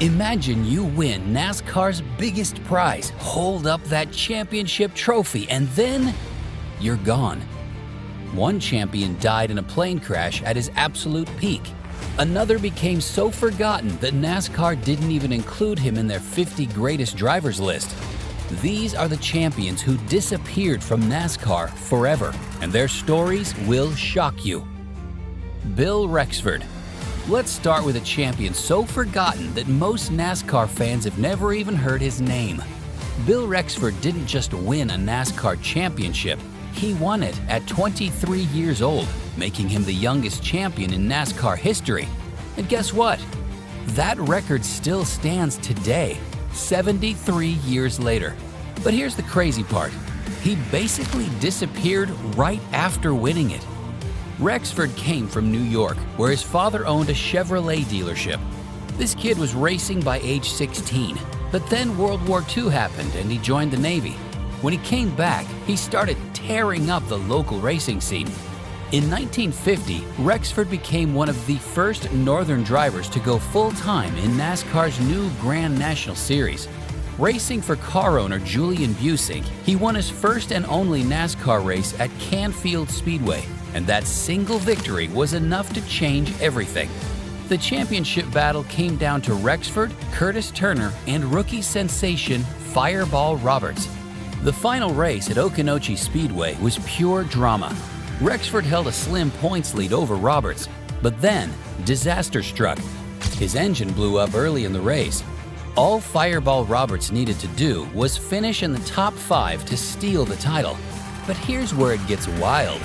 Imagine you win NASCAR's biggest prize, hold up that championship trophy, and then you're gone. One champion died in a plane crash at his absolute peak. Another became so forgotten that NASCAR didn't even include him in their 50 greatest drivers list. These are the champions who disappeared from NASCAR forever, and their stories will shock you. Bill Rexford. Let's start with a champion so forgotten that most NASCAR fans have never even heard his name. Bill Rexford didn't just win a NASCAR championship, he won it at 23 years old, making him the youngest champion in NASCAR history. And guess what? That record still stands today, 73 years later. But here's the crazy part. He basically disappeared right after winning it. Rexford came from New York, where his father owned a Chevrolet dealership. This kid was racing by age 16, but then World War II happened and he joined the Navy. When he came back, he started tearing up the local racing scene. In 1950, Rexford became one of the first Northern drivers to go full-time in NASCAR's new Grand National Series. Racing for car owner Julian Busick, he won his first and only NASCAR race at Canfield Speedway, and that single victory was enough to change everything. The championship battle came down to Rexford, Curtis Turner, and rookie sensation Fireball Roberts. The final race at Okanochee Speedway was pure drama. Rexford held a slim points lead over Roberts, but then disaster struck. His engine blew up early in the race. All Fireball Roberts needed to do was finish in the top 5 to steal the title. But here's where it gets wild.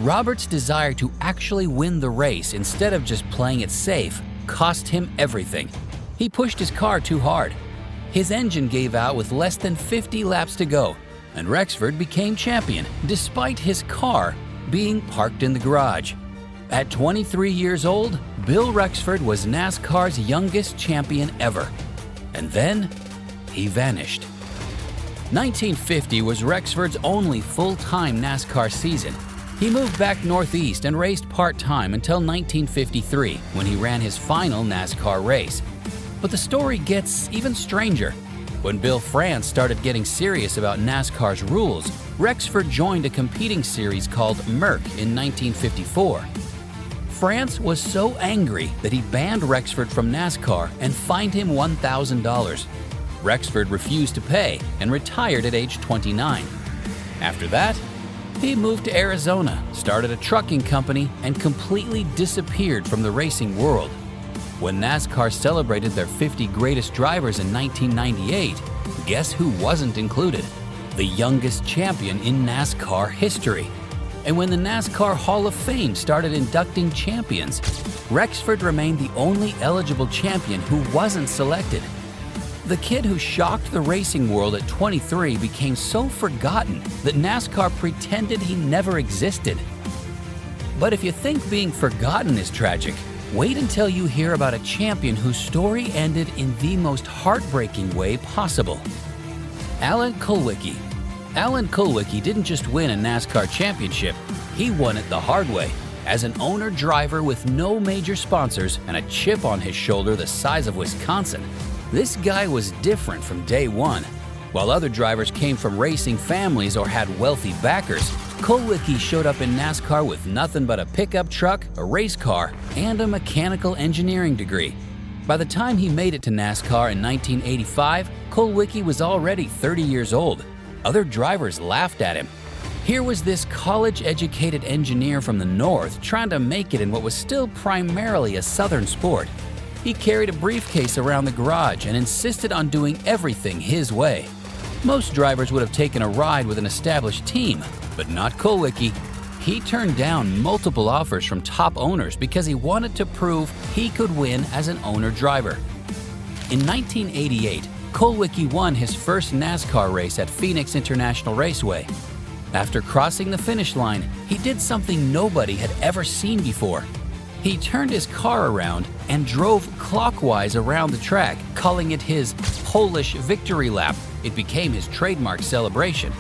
Roberts' desire to actually win the race instead of just playing it safe cost him everything. He pushed his car too hard. His engine gave out with less than 50 laps to go, and Rexford became champion despite his car being parked in the garage. At 23 years old, Bill Rexford was NASCAR's youngest champion ever. And then he vanished. 1950 was Rexford's only full-time NASCAR season. He moved back northeast and raced part-time until 1953, when he ran his final NASCAR race. But the story gets even stranger. When Bill France started getting serious about NASCAR's rules, Rexford joined a competing series called Merc in 1954. France was so angry that he banned Rexford from NASCAR and fined him $1,000. Rexford refused to pay and retired at age 29. After that, he moved to Arizona, started a trucking company, and completely disappeared from the racing world. When NASCAR celebrated their 50 greatest drivers in 1998, guess who wasn't included? The youngest champion in NASCAR history. And when the NASCAR Hall of Fame started inducting champions, Rexford remained the only eligible champion who wasn't selected. The kid who shocked the racing world at 23 became so forgotten that NASCAR pretended he never existed. But if you think being forgotten is tragic, wait until you hear about a champion whose story ended in the most heartbreaking way possible. Alan Kulwicki. Alan Kulwicki didn't just win a NASCAR championship, he won it the hard way. As an owner-driver with no major sponsors and a chip on his shoulder the size of Wisconsin, this guy was different from day one. While other drivers came from racing families or had wealthy backers, Kulwicki showed up in NASCAR with nothing but a pickup truck, a race car, and a mechanical engineering degree. By the time he made it to NASCAR in 1985, Kulwicki was already 30 years old. Other drivers laughed at him. Here was this college-educated engineer from the North trying to make it in what was still primarily a Southern sport. He carried a briefcase around the garage and insisted on doing everything his way. Most drivers would have taken a ride with an established team, but not Kulwicki. He turned down multiple offers from top owners because he wanted to prove he could win as an owner-driver. In 1988, Kulwicki won his first NASCAR race at Phoenix International Raceway. After crossing the finish line, he did something nobody had ever seen before. He turned his car around and drove clockwise around the track, calling it his Polish victory lap. It became his trademark celebration.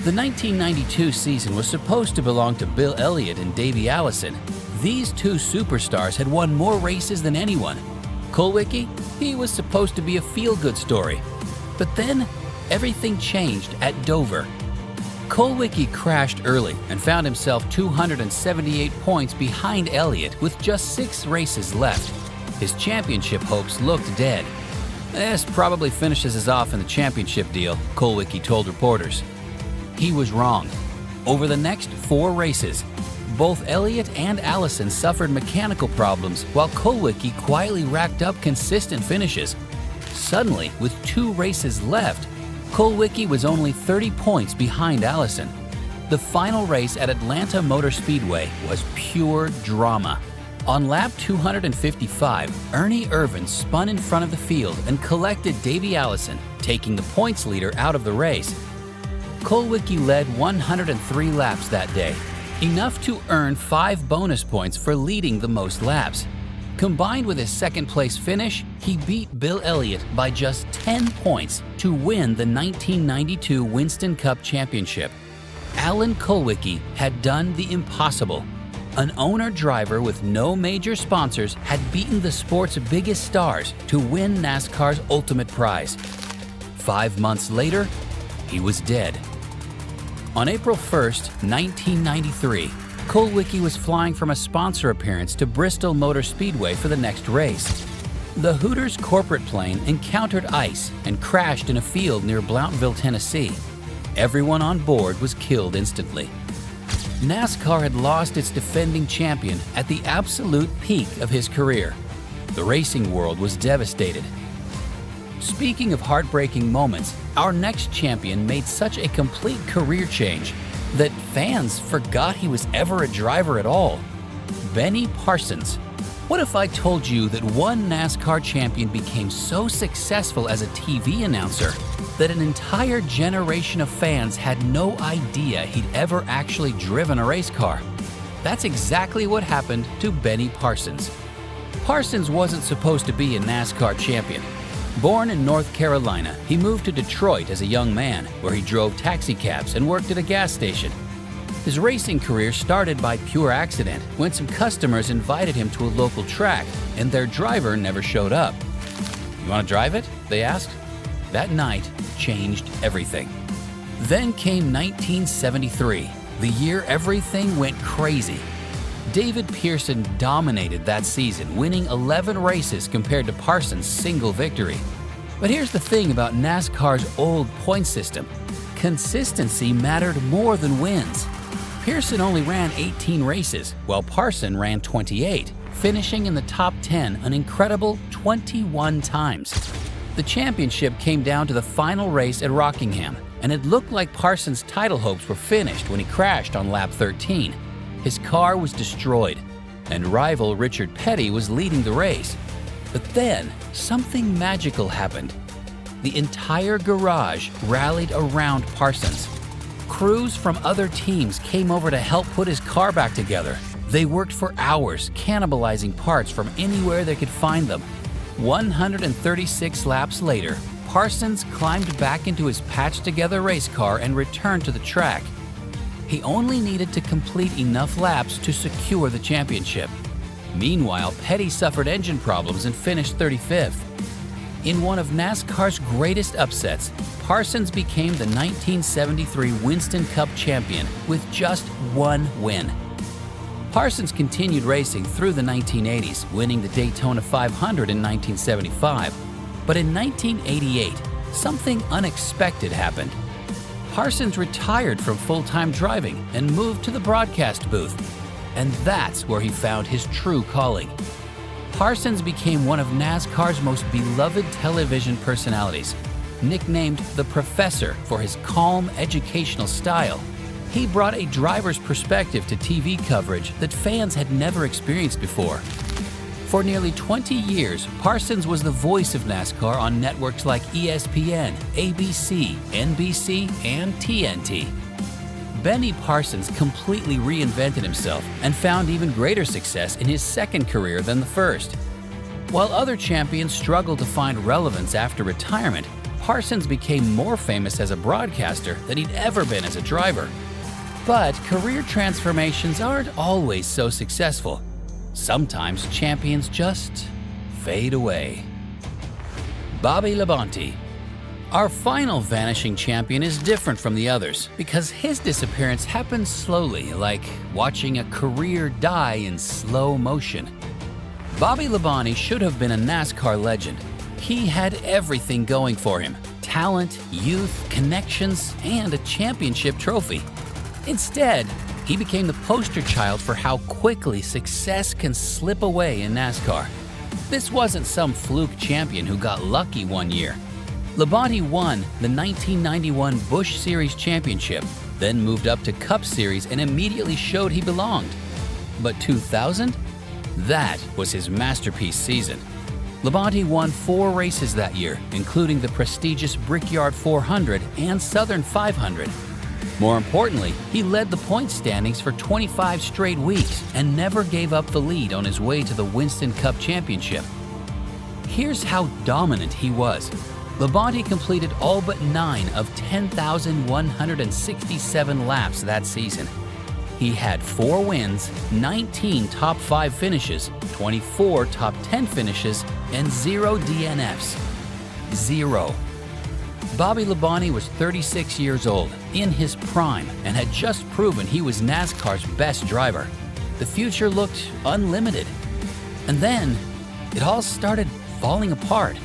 The 1992 season was supposed to belong to Bill Elliott and Davey Allison. These two superstars had won more races than anyone. Kulwicki, he was supposed to be a feel-good story. But then, everything changed at Dover. Kulwicki crashed early and found himself 278 points behind Elliott with just 6 races left. His championship hopes looked dead. "This probably finishes us off in the championship deal," Kulwicki told reporters. He was wrong. Over the next 4 races, both Elliott and Allison suffered mechanical problems while Kulwicki quietly racked up consistent finishes. Suddenly, with 2 races left, Kulwicki was only 30 points behind Allison. The final race at Atlanta Motor Speedway was pure drama. On lap 255, Ernie Irvan spun in front of the field and collected Davey Allison, taking the points leader out of the race. Kulwicki led 103 laps that day, enough to earn 5 bonus points for leading the most laps. Combined with his second-place finish, he beat Bill Elliott by just 10 points to win the 1992 Winston Cup Championship. Alan Kulwicki had done the impossible. An owner-driver with no major sponsors had beaten the sport's biggest stars to win NASCAR's ultimate prize. 5 months later, he was dead. On April 1st, 1993, Kulwicki was flying from a sponsor appearance to Bristol Motor Speedway for the next race. The Hooters corporate plane encountered ice and crashed in a field near Blountville, Tennessee. Everyone on board was killed instantly. NASCAR had lost its defending champion at the absolute peak of his career. The racing world was devastated. Speaking of heartbreaking moments, our next champion made such a complete career change that fans forgot he was ever a driver at all. Benny Parsons. What if I told you that one NASCAR champion became so successful as a TV announcer that an entire generation of fans had no idea he'd ever actually driven a race car? That's exactly what happened to Benny Parsons. Parsons wasn't supposed to be a NASCAR champion. Born in North Carolina, he moved to Detroit as a young man, where he drove taxicabs and worked at a gas station. His racing career started by pure accident when some customers invited him to a local track and their driver never showed up. "You want to drive it?" they asked. That night changed everything. Then came 1973, the year everything went crazy. David Pearson dominated that season, winning 11 races compared to Parsons' single victory. But here's the thing about NASCAR's old point system. Consistency mattered more than wins. Pearson only ran 18 races, while Parsons ran 28, finishing in the top 10 an incredible 21 times. The championship came down to the final race at Rockingham, and it looked like Parsons' title hopes were finished when he crashed on lap 13. His car was destroyed, and rival Richard Petty was leading the race. But then, something magical happened. The entire garage rallied around Parsons. Crews from other teams came over to help put his car back together. They worked for hours, cannibalizing parts from anywhere they could find them. 136 laps later, Parsons climbed back into his patched-together race car and returned to the track. He only needed to complete enough laps to secure the championship. Meanwhile, Petty suffered engine problems and finished 35th. In one of NASCAR's greatest upsets, Parsons became the 1973 Winston Cup champion with just one win. Parsons continued racing through the 1980s, winning the Daytona 500 in 1975. But in 1988, something unexpected happened. Parsons retired from full-time driving and moved to the broadcast booth. And that's where he found his true calling. Parsons became one of NASCAR's most beloved television personalities. Nicknamed the Professor for his calm, educational style, he brought a driver's perspective to TV coverage that fans had never experienced before. For nearly 20 years, Parsons was the voice of NASCAR on networks like ESPN, ABC, NBC, and TNT. Benny Parsons completely reinvented himself and found even greater success in his second career than the first. While other champions struggled to find relevance after retirement, Parsons became more famous as a broadcaster than he'd ever been as a driver. But career transformations aren't always so successful. Sometimes champions just fade away. Bobby Labonte. Our final vanishing champion is different from the others because his disappearance happened slowly, like watching a career die in slow motion. Bobby Labonte should have been a NASCAR legend. He had everything going for him: talent, youth, connections, and a championship trophy. Instead, he became the poster child for how quickly success can slip away in NASCAR. This wasn't some fluke champion who got lucky one year. Labonte won the 1991 Busch Series championship, then moved up to Cup Series and immediately showed he belonged. But 2000? That was his masterpiece season. Labonte won 4 races that year, including the prestigious Brickyard 400 and Southern 500. More importantly, he led the points standings for 25 straight weeks and never gave up the lead on his way to the Winston Cup Championship. Here's how dominant he was. Labonte completed all but 9 of 10,167 laps that season. He had 4 wins, 19 top 5 finishes, 24 top 10 finishes, and 0 DNFs. 0. Bobby Labonte was 36 years old, in his prime, and had just proven he was NASCAR's best driver. The future looked unlimited. And then, it all started falling apart.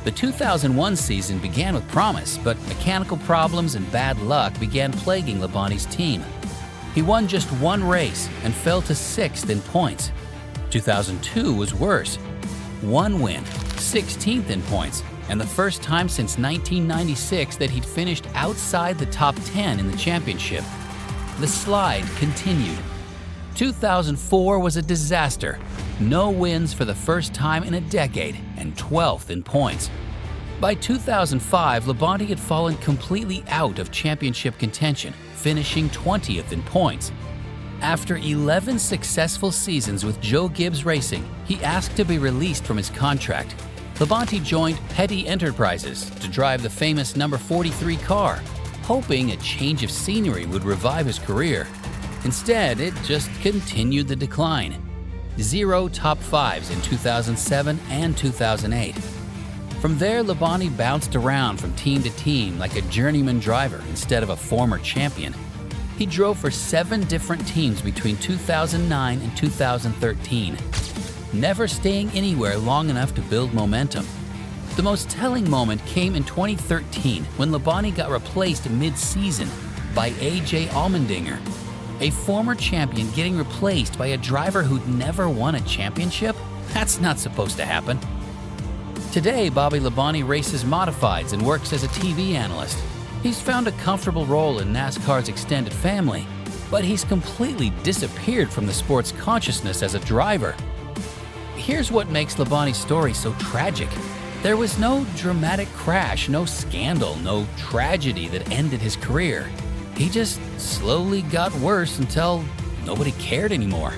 The 2001 season began with promise, but mechanical problems and bad luck began plaguing Labonte's team. He won just 1 race and fell to 6th in points. 2002 was worse. 1 win, 16th in points, and the first time since 1996 that he'd finished outside the top 10 in the championship. The slide continued. 2004 was a disaster. No wins for the first time in a decade, and 12th in points. By 2005, Labonte had fallen completely out of championship contention, finishing 20th in points. After 11 successful seasons with Joe Gibbs Racing, he asked to be released from his contract. Labonte joined Petty Enterprises to drive the famous number 43 car, hoping a change of scenery would revive his career. Instead, it just continued the decline. 0 top 5s in 2007 and 2008. From there, Labonte bounced around from team to team like a journeyman driver instead of a former champion. He drove for 7 different teams between 2009 and 2013, never staying anywhere long enough to build momentum. The most telling moment came in 2013 when Labonte got replaced mid-season by A.J. Allmendinger, a former champion getting replaced by a driver who'd never won a championship? That's not supposed to happen. Today, Bobby Labonte races modifieds and works as a TV analyst. He's found a comfortable role in NASCAR's extended family, but he's completely disappeared from the sport's consciousness as a driver. Here's what makes Labonte's story so tragic. There was no dramatic crash, no scandal, no tragedy that ended his career. He just slowly got worse until nobody cared anymore.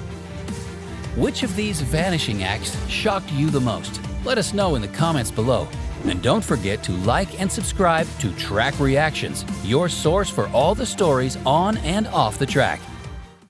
Which of these vanishing acts shocked you the most? Let us know in the comments below. And don't forget to like and subscribe to Track Reactions, your source for all the stories on and off the track.